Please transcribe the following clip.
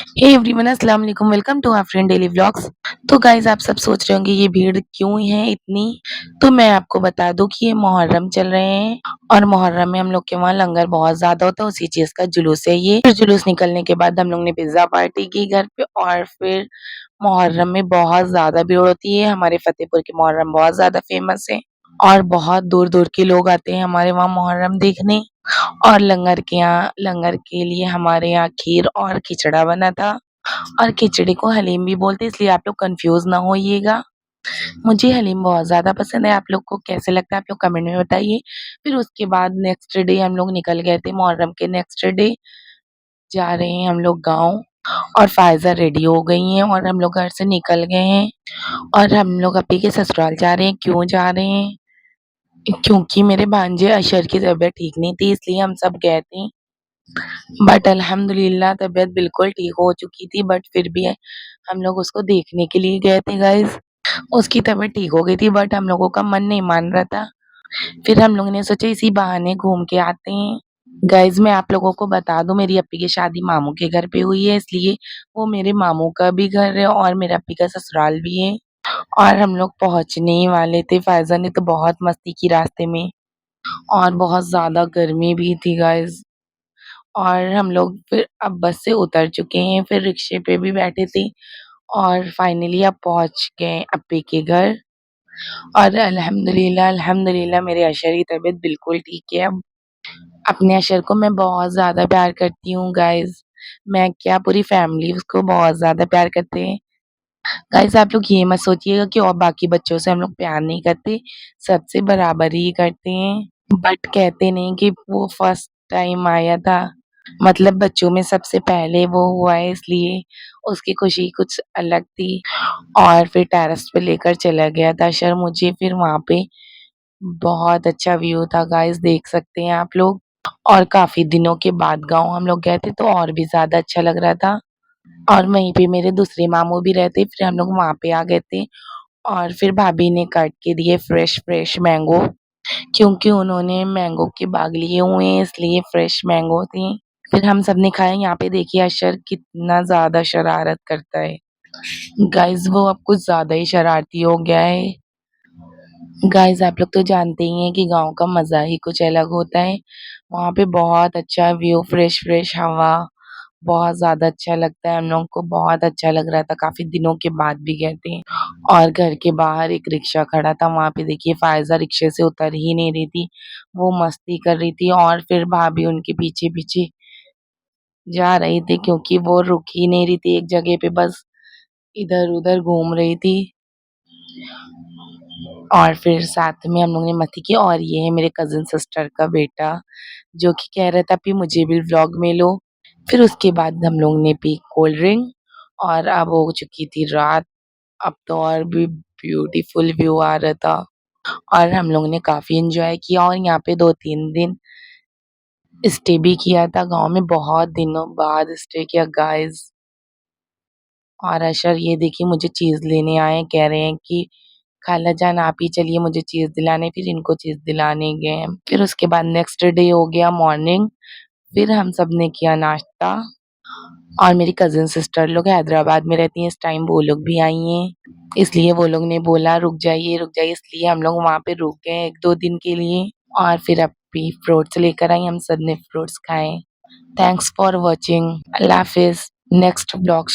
हे everyone अस्सलाम वालेकुम welcome to our friend daily vlogs. तो गाइस आप सब सोच रहे होंगे ये भीड़ क्यों है इतनी। तो मैं आपको बता दूं कि ये मुहर्रम चल रहे हैं और मुहर्रम में हम लोग के वहाँ लंगर बहुत ज्यादा होता है, उसी चीज का जुलूस है ये। फिर जुलूस निकलने के बाद हम लोग ने पिज्जा पार्टी की घर पे और फिर मुहर्रम में बहुत ज्यादा भीड़ होती है। हमारे फतेहपुर के मुहर्रम बहुत ज्यादा फेमस है और बहुत दूर दूर के लोग आते हैं हमारे वहाँ मुहर्रम देखने। और लंगर के लिए हमारे यहाँ खीर और खिचड़ा बना था और खिचड़ी को हलीम भी बोलते हैं, इसलिए आप लोग कंफ्यूज ना होइएगा। मुझे हलीम बहुत ज़्यादा पसंद है। आप लोग को कैसे लगता है आप लोग कमेंट में बताइए। फिर उसके बाद नेक्स्ट डे हम लोग निकल गए थे। मुहर्रम के नेक्स्ट डे जा रहे हैं हम लोग गाँव और फायजा रेडी हो गई हैं और हम लोग घर से निकल गए हैं और हम लोग अपी के ससुराल जा रहे हैं। क्यों जा रहे हैं? क्योंकि मेरे भांजे अशर की तबीयत ठीक नहीं थी, इसलिए हम सब गए थे। बट अल्हम्दुलिल्लाह तबीयत बिल्कुल ठीक हो चुकी थी, बट फिर भी हम लोग उसको देखने के लिए गए थे गाइस। उसकी तबीयत ठीक हो गई थी बट हम लोगों का मन नहीं मान रहा था। फिर हम लोगों ने सोचा इसी बहाने घूम के आते हैं। गाइस मैं आप लोगों को बता दूं, मेरी अप्पी की शादी मामू के घर पे हुई है, इसलिए वो मेरे मामू का भी घर है और मेरे अप्पी का ससुराल भी है। और हम लोग पहुंचने ही वाले थे। फायजा ने तो बहुत मस्ती की रास्ते में और बहुत ज्यादा गर्मी भी थी गाइस। और हम लोग फिर अब बस से उतर चुके हैं, फिर रिक्शे पे भी बैठे थे और फाइनली अब पहुंच गए अप्पी के घर। और अल्हम्दुलिल्लाह मेरे अशर की तबीयत बिल्कुल ठीक है अब। अपने अशर को मैं बहुत ज़्यादा प्यार करती हूँ गाइस। मैं क्या, पूरी फैमिली उसको बहुत ज़्यादा प्यार करते हैं। गाइस आप लोग ये मत सोचिएगा कि और बाकी बच्चों से हम लोग प्यार नहीं करते, सबसे बराबर ही करते हैं। बट कहते नहीं कि वो फर्स्ट टाइम आया था, मतलब बच्चों में सबसे पहले वो हुआ है, इसलिए उसकी खुशी कुछ अलग थी। और फिर टेरेस पे लेकर चला गया था अशर मुझे। फिर वहाँ पे बहुत अच्छा व्यू था गाइस, देख सकते हैं आप लोग। और काफी दिनों के बाद गाँव हम लोग गए थे तो और भी ज्यादा अच्छा लग रहा था। और वहीं पे मेरे दूसरे मामू भी रहते, फिर हम लोग वहाँ पे आ गए थे। और फिर भाभी ने काट के दिए फ्रेश फ्रेश मैंगो, क्योंकि उन्होंने मैंगो के बाग लिए हुए हैं, इसलिए फ्रेश मैंगो थे। फिर हम सब ने खाया। यहाँ पे देखिए अशर कितना ज्यादा शरारत करता है गाइस, वो अब कुछ ज्यादा ही शरारती हो गया है। गाइस आप लोग तो जानते ही हैं कि गांव का मजा ही कुछ अलग होता है। वहाँ पे बहुत अच्छा व्यू, फ्रेश फ्रेश हवा, बहुत ज्यादा अच्छा लगता है। हम लोग को बहुत अच्छा लग रहा था, काफी दिनों के बाद भी गए थे। और घर के बाहर एक रिक्शा खड़ा था, वहाँ पे देखिए फायजा रिक्शे से उतर ही नहीं रही थी, वो मस्ती कर रही थी और फिर भाभी उनके पीछे पीछे जा रही थी, क्योंकि वो रुक ही नहीं रही थी एक जगह पे, बस इधर उधर घूम रही थी। और फिर साथ में हम लोग ने मस्ती की। और ये है मेरे कजिन सिस्टर का बेटा, जो कि कह रहा था कि मुझे भी व्लॉग में लो। फिर उसके बाद हम लोग ने पी कोल्ड ड्रिंक और अब हो चुकी थी रात। अब तो और भी ब्यूटीफुल व्यू आ रहा था और हम लोग ने काफी एंजॉय किया और यहाँ पे 2-3 दिन स्टे भी किया था। गांव में बहुत दिनों बाद स्टे किया गाइस। और अशर ये देखिए मुझे चीज लेने आए, कह रहे हैं कि खाला जान आप ही चलिए मुझे चीज दिलाने। फिर इनको चीज दिलाने गए। फिर उसके बाद नेक्स्ट डे हो गया मॉर्निंग। फिर हम सब ने किया नाश्ता और मेरी कजिन सिस्टर लोग हैदराबाद में रहती हैं इस टाइम, वो लोग भी आई हैं, इसलिए वो लोग ने बोला रुक जाइए, इसलिए हम लोग वहाँ पे रुक गए 1-2 दिन के लिए। और फिर अभी फ्रूट्स लेकर आई, हम सब ने फ्रूट्स खाए। Thanks for watching, Allah Hafiz. Next blog